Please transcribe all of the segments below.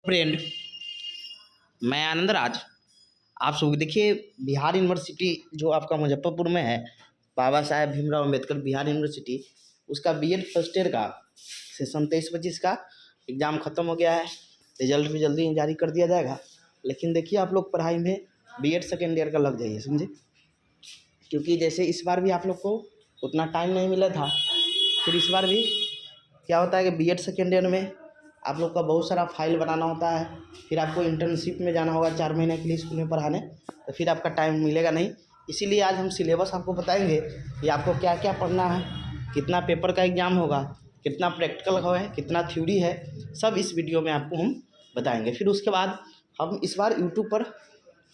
Friend, मैं आनंद राज। आप सब देखिए, बिहार यूनिवर्सिटी जो आपका मुजफ्फरपुर में है, बाबा साहेब भीमराव अम्बेडकर बिहार यूनिवर्सिटी, उसका बीएड फर्स्ट ईयर का सेशन 23-25 का एग्ज़ाम ख़त्म हो गया है। रिजल्ट भी जल्दी ही जारी कर दिया जाएगा। लेकिन देखिए, आप लोग पढ़ाई में बीएड सेकेंड ईयर का लग जाइए, समझे, क्योंकि जैसे इस बार भी आप लोग को उतना टाइम नहीं मिला था। फिर इस बार भी क्या होता है कि बीएड सेकेंड ईयर में आप लोग का बहुत सारा फाइल बनाना होता है। फिर आपको इंटर्नशिप में जाना होगा 4 महीने के लिए स्कूल में पढ़ाने, तो फिर आपका टाइम मिलेगा नहीं। इसीलिए आज हम सिलेबस आपको बताएंगे कि आपको क्या क्या पढ़ना है, कितना पेपर का एग्ज़ाम होगा, कितना प्रैक्टिकल है, कितना थ्योरी है, सब इस वीडियो में आपको हम बताएंगे। फिर उसके बाद हम इस बार यूट्यूब पर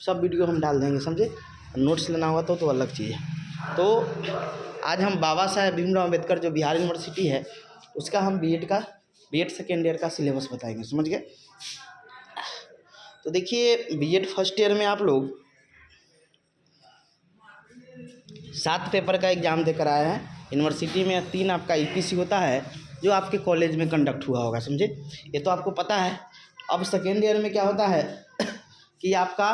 सब वीडियो हम डाल देंगे, समझे। नोट्स लेना होगा तो अलग चीज़ है। तो आज हम बाबा साहेब भीमराव अम्बेडकर जो बिहार यूनिवर्सिटी है, उसका हम बीएड सेकेंड ईयर का सिलेबस बताएंगे, समझ गए। तो देखिए, बीएड फर्स्ट ईयर में आप लोग 7 पेपर का एग्ज़ाम देकर आए हैं। यूनिवर्सिटी में 3 आपका ईपीसी होता है जो आपके कॉलेज में कंडक्ट हुआ होगा, समझे, ये तो आपको पता है। अब सेकेंड ईयर में क्या होता है कि आपका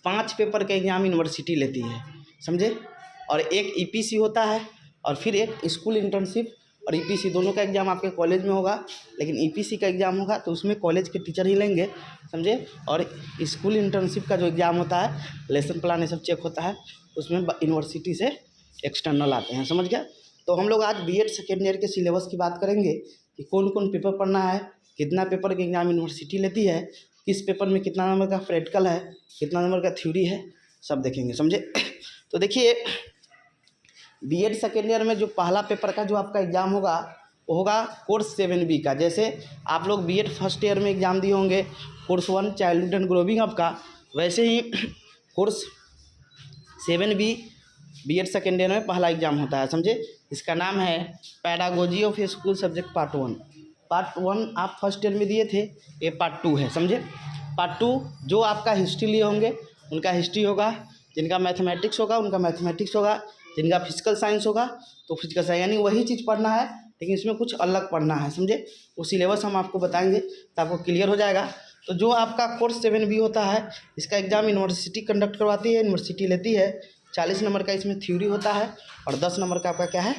5 पेपर का एग्ज़ाम यूनिवर्सिटी लेती है, समझे, और एक ईपीसी होता है और फिर एक स्कूल इंटर्नशिप और ईपीसी दोनों का एग्ज़ाम आपके कॉलेज में होगा। लेकिन ईपीसी का एग्ज़ाम होगा तो उसमें कॉलेज के टीचर ही लेंगे, समझे। और स्कूल इंटर्नशिप का जो एग्ज़ाम होता है, लेसन प्लान ये सब चेक होता है, उसमें यूनिवर्सिटी से एक्सटर्नल आते हैं, समझ गया। तो हम लोग आज बीएड सेकेंड ईयर के सिलेबस की बात करेंगे कि कौन कौन पेपर पढ़ना है, कितना पेपर का एग्ज़ाम यूनिवर्सिटी लेती है, किस पेपर में कितना नंबर का प्रैक्टिकल है, कितना नंबर का थ्योरी है, सब देखेंगे, समझे। तो देखिए, बीएड सेकेंड ईयर में जो पहला पेपर का जो आपका एग्ज़ाम होगा वो होगा कोर्स 7B का। जैसे आप लोग बीएड फर्स्ट ईयर में एग्ज़ाम दिए होंगे course 1 childhood and growing up का, वैसे ही course 7B BEd second year में पहला एग्ज़ाम होता है, समझे। इसका नाम है pedagogy of school subject part 1। Part 1 आप फर्स्ट ईयर में दिए थे, ये पार्ट 2 है, समझे। पार्ट 2 जो आपका हिस्ट्री लिए होंगे उनका हिस्ट्री होगा, जिनका मैथमेटिक्स होगा उनका मैथमेटिक्स होगा, जिनका फिजिकल साइंस होगा तो फिजिकल साइंस, यानी वही चीज़ पढ़ना है लेकिन इसमें कुछ अलग पढ़ना है, समझे। वो सिलेबस हम आपको बताएंगे तो आपको क्लियर हो जाएगा। तो जो आपका कोर्स 7B होता है, इसका एग्ज़ाम यूनिवर्सिटी कंडक्ट करवाती है, यूनिवर्सिटी लेती है। 40 नंबर का इसमें थ्योरी होता है और 10 नंबर का आपका क्या है,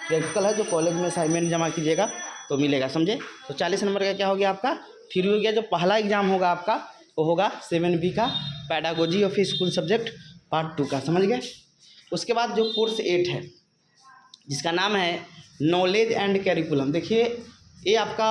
प्रैक्टिकल है, जो कॉलेज में असाइनमेंट जमा कीजिएगा तो मिलेगा, समझे। तो 40 नंबर का क्या हो गया, आपका थ्योरी हो गया। जो पहला एग्ज़ाम होगा आपका वो होगा 7B का pedagogy of school subject part 2 का, समझ गए। उसके बाद जो कोर्स 8 है जिसका नाम है नॉलेज एंड कैरिकुलम, देखिए ये आपका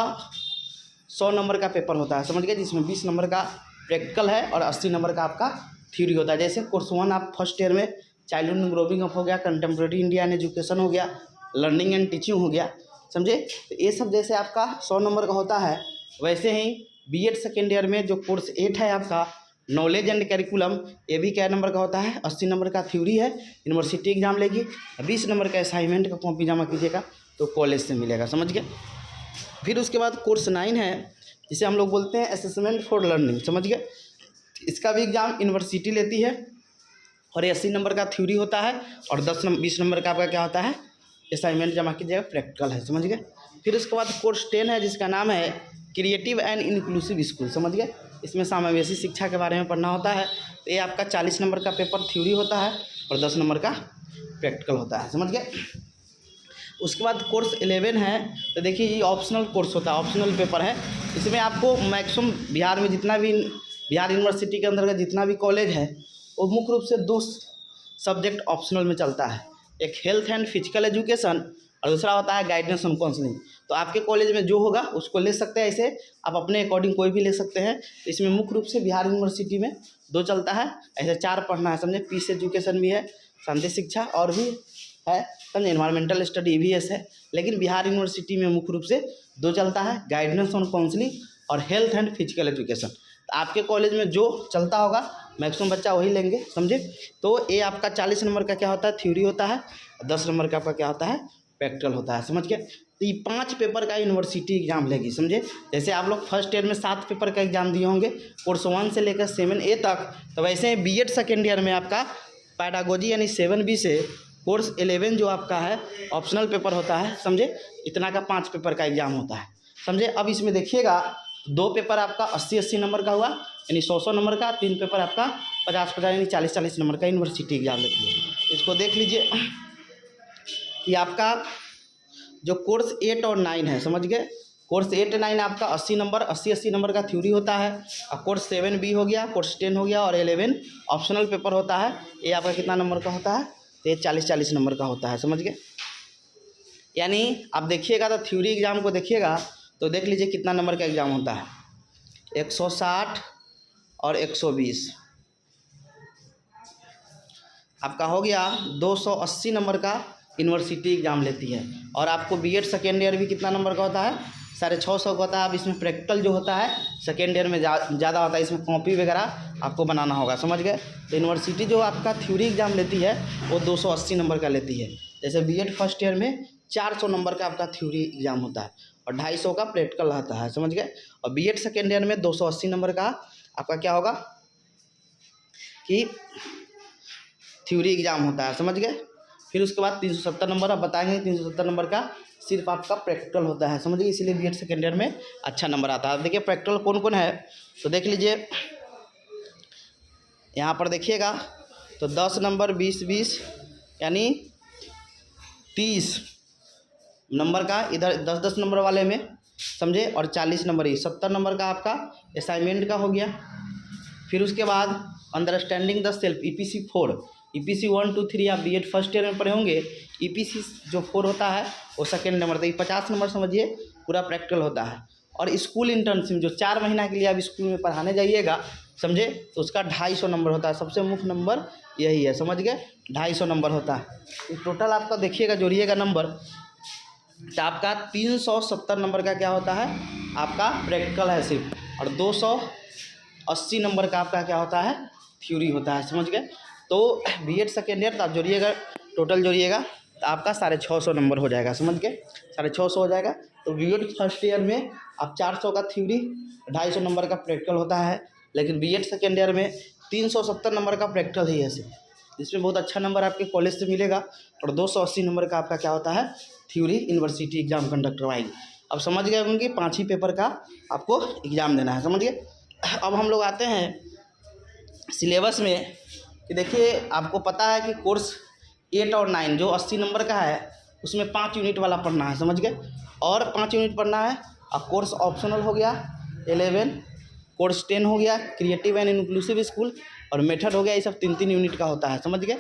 100 नंबर का पेपर होता है, समझ गए, जिसमें 20 नंबर का प्रैक्टिकल है और 80 नंबर का आपका थ्योरी होता है। जैसे कोर्स 1 आप फर्स्ट ईयर में चाइल्डहुड एंड ग्रोविंग अप हो गया, कंटेम्प्रेरी इंडियन एजुकेशन हो गया, लर्निंग एंड टीचिंग हो गया, समझे। तो ये सब जैसे आपका 100 नंबर का होता है, वैसे ही बीएड सेकेंड ईयर में जो कोर्स 8 है आपका नॉलेज एंड कैरिकुलम, ये भी क्या नंबर का होता है, 80 नंबर का थ्योरी है, यूनिवर्सिटी एग्जाम लेगी, 20 नंबर का असाइनमेंट का कॉपी जमा कीजिएगा तो कॉलेज से मिलेगा, समझ गए। फिर उसके बाद कोर्स 9 है जिसे हम लोग बोलते हैं असेसमेंट फॉर लर्निंग, समझ गए। इसका भी एग्ज़ाम यूनिवर्सिटी लेती है और 80 नंबर का थ्योरी होता है और 20 नंबर का आपका क्या होता है, असाइनमेंट जमा कीजिएगा, प्रैक्टिकल है, समझ गए। फिर उसके बाद कोर्स 10 है जिसका नाम है क्रिएटिव एंड इंक्लूसिव स्कूल, समझ गए। इसमें समावेशी शिक्षा के बारे में पढ़ना होता है। तो ये आपका 40 नंबर का पेपर थ्योरी होता है और 10 नंबर का प्रैक्टिकल होता है, समझ गए। उसके बाद कोर्स 11 है, तो देखिए ये ऑप्शनल कोर्स होता है, ऑप्शनल पेपर है। इसमें आपको मैक्सिमम बिहार में जितना भी बिहार यूनिवर्सिटी के अंतर्गत जितना भी कॉलेज है वो मुख्य रूप से 2 सब्जेक्ट ऑप्शनल में चलता है, एक हेल्थ एंड फिजिकल एजुकेशन और दूसरा होता है गाइडेंस एंड काउंसलिंग। तो आपके कॉलेज में जो होगा उसको ले सकते हैं, ऐसे आप अपने अकॉर्डिंग कोई भी ले सकते हैं। तो इसमें मुख्य रूप से बिहार यूनिवर्सिटी में 2 चलता है, ऐसे 4 पढ़ना है, समझे। पीस एजुकेशन भी है, शांति शिक्षा और भी है, समझे, एनवायरमेंटल स्टडी EVS है। लेकिन बिहार यूनिवर्सिटी में मुख्य रूप से 2 चलता है, गाइडेंस ऑन काउंसलिंग और हेल्थ एंड फिजिकल एजुकेशन। तो आपके कॉलेज में जो चलता होगा मैक्सिमम बच्चा वही लेंगे, समझे। तो ये आपका 40 नंबर का क्या होता है, थ्योरी होता है, 10 नंबर का आपका क्या होता है, प्रैक्टिकल होता है, समझ गए। तो ये 5 पेपर का यूनिवर्सिटी एग्जाम लेगी, समझे। जैसे आप लोग फर्स्ट ईयर में 7 पेपर का एग्जाम दिए होंगे कोर्स 1 से लेकर 7A तक, तो वैसे ही बीएड सेकेंड ईयर में आपका पैडागोजी यानी 7B से कोर्स 11 जो आपका है ऑप्शनल पेपर होता है, समझे। इतना का 5 पेपर का एग्जाम होता है, समझे। अब इसमें देखिएगा 2 पेपर आपका 80-80 नंबर का हुआ, यानी 100-100 नंबर का। 3 पेपर आपका 50-50 यानी 40-40 नंबर का यूनिवर्सिटी एग्जाम लेती है। इसको देख लीजिए कि आपका जो कोर्स 8 और 9 है, समझ गए। कोर्स 8-9 आपका 80 नंबर 80-80 नंबर का थ्योरी होता है। और कोर्स 7B हो गया, कोर्स 10 हो गया और 11 ऑप्शनल पेपर होता है। ये आपका कितना नंबर का होता है, तो ये 40-40 नंबर का होता है, समझ गए। यानी आप देखिएगा तो थ्योरी एग्ज़ाम को देखिएगा तो देख लीजिए कितना नंबर का एग्ज़ाम होता है, 160 और 120 आपका हो गया 280 नंबर का यूनिवर्सिटी एग्ज़ाम लेती है। और आपको बीएड सेकेंड ईयर भी कितना नंबर का होता है, 650 का होता है। अब इसमें प्रैक्टिकल जो होता है सेकेंड ईयर में ज़्यादा होता है, इसमें कॉपी वगैरह आपको बनाना होगा, समझ गए। तो यूनिवर्सिटी जो आपका थ्योरी एग्ज़ाम लेती है वो 280 नंबर का लेती है। जैसे बीएड फर्स्ट ईयर में 400 नंबर का आपका थ्योरी एग्ज़ाम होता है और 250 का प्रैक्टिकल रहता है, समझ गए। और बीएड सेकेंड ईयर में 280 नंबर का आपका क्या होगा कि थ्योरी एग्ज़ाम होता है, समझ गए। फिर उसके बाद 370 नंबर आप बताएंगे, 370 नंबर का सिर्फ आपका प्रैक्टिकल होता है, समझिए। इसीलिए बीएड सेकेंड ईयर में अच्छा नंबर आता है। देखिए प्रैक्टिकल कौन कौन है तो देख लीजिए, यहाँ पर देखिएगा तो 10 नंबर 20-20 यानी 30 नंबर का इधर 10-10 नंबर वाले में, समझे। और 40 नंबर ही 70 नंबर का आपका असाइनमेंट का हो गया। फिर उसके बाद understanding the self EPC 4, EPC 1, 2, 3 आप बीएड फर्स्ट ईयर में पढ़े होंगे। EPC जो 4 होता है वो सेकेंड नंबर, तो 50 नंबर समझिए पूरा प्रैक्टिकल होता है। और स्कूल इंटर्नशिप जो 4 महीना के लिए आप स्कूल में पढ़ाने जाइएगा, समझे, तो उसका 250 नंबर होता है। सबसे मुख्य नंबर यही है, समझ गए, 250 नंबर होता है। टोटल आपका देखिएगा जोड़िएगा नंबर, तो आपका 370 नंबर का क्या होता है, आपका प्रैक्टिकल है सिर्फ। और 280 नंबर का आपका क्या होता है, थ्योरी होता है, समझ गए। तो बीएड सेकेंड ईयर तो आप जोड़िएगा, टोटल जोड़िएगा तो आपका 650 नंबर हो जाएगा, समझ गए, 650 हो जाएगा। तो बीएड फर्स्ट ईयर में आप 400 का थ्योरी 250 नंबर का प्रैक्टिकल होता है, लेकिन बीएड सेकेंड ईयर में 370 नंबर का प्रैक्टिकल ही है सिर्फ, जिसमें बहुत अच्छा नंबर आपके कॉलेज से मिलेगा। और 280 नंबर का आपका क्या होता है, थ्योरी यूनिवर्सिटी एग्ज़ाम कंडक्ट करवाएगी। अब समझ गए होंगे 5 ही पेपर का आपको एग्ज़ाम देना है, समझ गए। अब हम लोग आते हैं सिलेबस में कि देखिए आपको पता है कि कोर्स 8 और 9 जो 80 नंबर का है उसमें 5 यूनिट वाला पढ़ना है, समझ गए। और 5 यूनिट पढ़ना है। अब कोर्स ऑप्शनल हो गया 11, कोर्स 10 हो गया क्रिएटिव एंड इंक्लूसिव स्कूल, और मेथड हो गया। ये सब 3-3 यूनिट का होता है, समझ गए।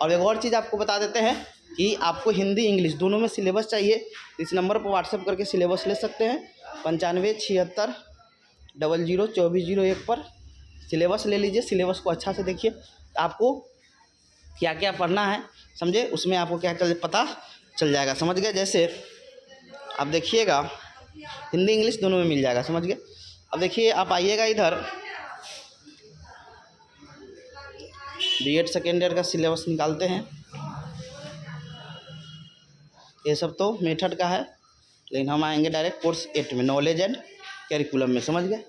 और एक और चीज़ आपको बता देते हैं कि आपको हिंदी इंग्लिश दोनों में सिलेबस चाहिए, इस नंबर पर व्हाट्सएप करके सिलेबस ले सकते हैं। 9576 00 2401 पर सिलेबस ले लीजिए। सिलेबस को अच्छा से देखिए, आपको क्या क्या पढ़ना है, समझे, उसमें आपको क्या पता चल जाएगा, समझ गए। जैसे आप देखिएगा हिंदी इंग्लिश दोनों में मिल जाएगा, समझ गए। अब देखिए आप आइएगा इधर, बीएड सेकेंड ईयर का सिलेबस निकालते हैं। ये सब तो मेथड का है, लेकिन हम आएंगे डायरेक्ट कोर्स 8 में, नॉलेज एंड कैरिकुलम में, समझ गए।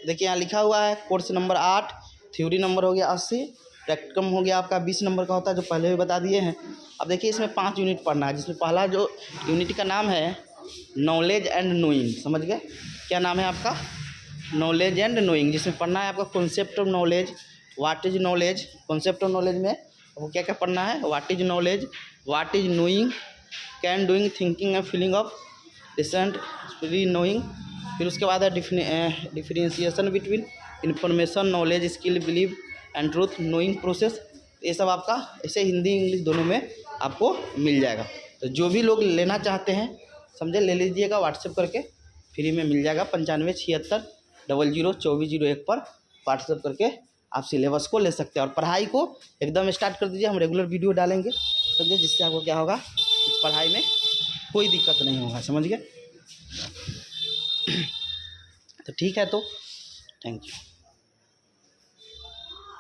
देखिए यहाँ लिखा हुआ है कोर्स नंबर 8, थ्योरी नंबर हो गया 80, प्रैक्टिकम हो गया आपका 20 नंबर का होता है, जो पहले भी बता दिए हैं। अब देखिए इसमें 5 यूनिट पढ़ना है, जिसमें पहला जो यूनिट का नाम है नॉलेज एंड नोइंग, समझ गए। क्या नाम है आपका, नॉलेज एंड नोइंग, जिसमें पढ़ना है आपका concept of knowledge, what is knowledge. Concept of knowledge में आपको क्या क्या पढ़ना है, what is knowledge, what is knowing, can doing thinking and feeling of decent re knowing. फिर उसके बाद है differentiation between information knowledge skill believe and truth knowing process. ये सब आपका ऐसे हिंदी इंग्लिश दोनों में आपको मिल जाएगा। तो जो भी लोग लेना चाहते हैं, समझे, ले लीजिएगा, व्हाट्सएप करके फ्री में मिल जाएगा। 9576 00 2401 पर व्हाट्सएप करके आप सिलेबस को ले सकते हैं। और पढ़ाई को एकदम स्टार्ट कर दीजिए, हम रेगुलर वीडियो डालेंगे, समझे, जिससे आपको क्या होगा, पढ़ाई में कोई दिक्कत नहीं होगा, समझ गए। तो ठीक है, तो थैंक यू।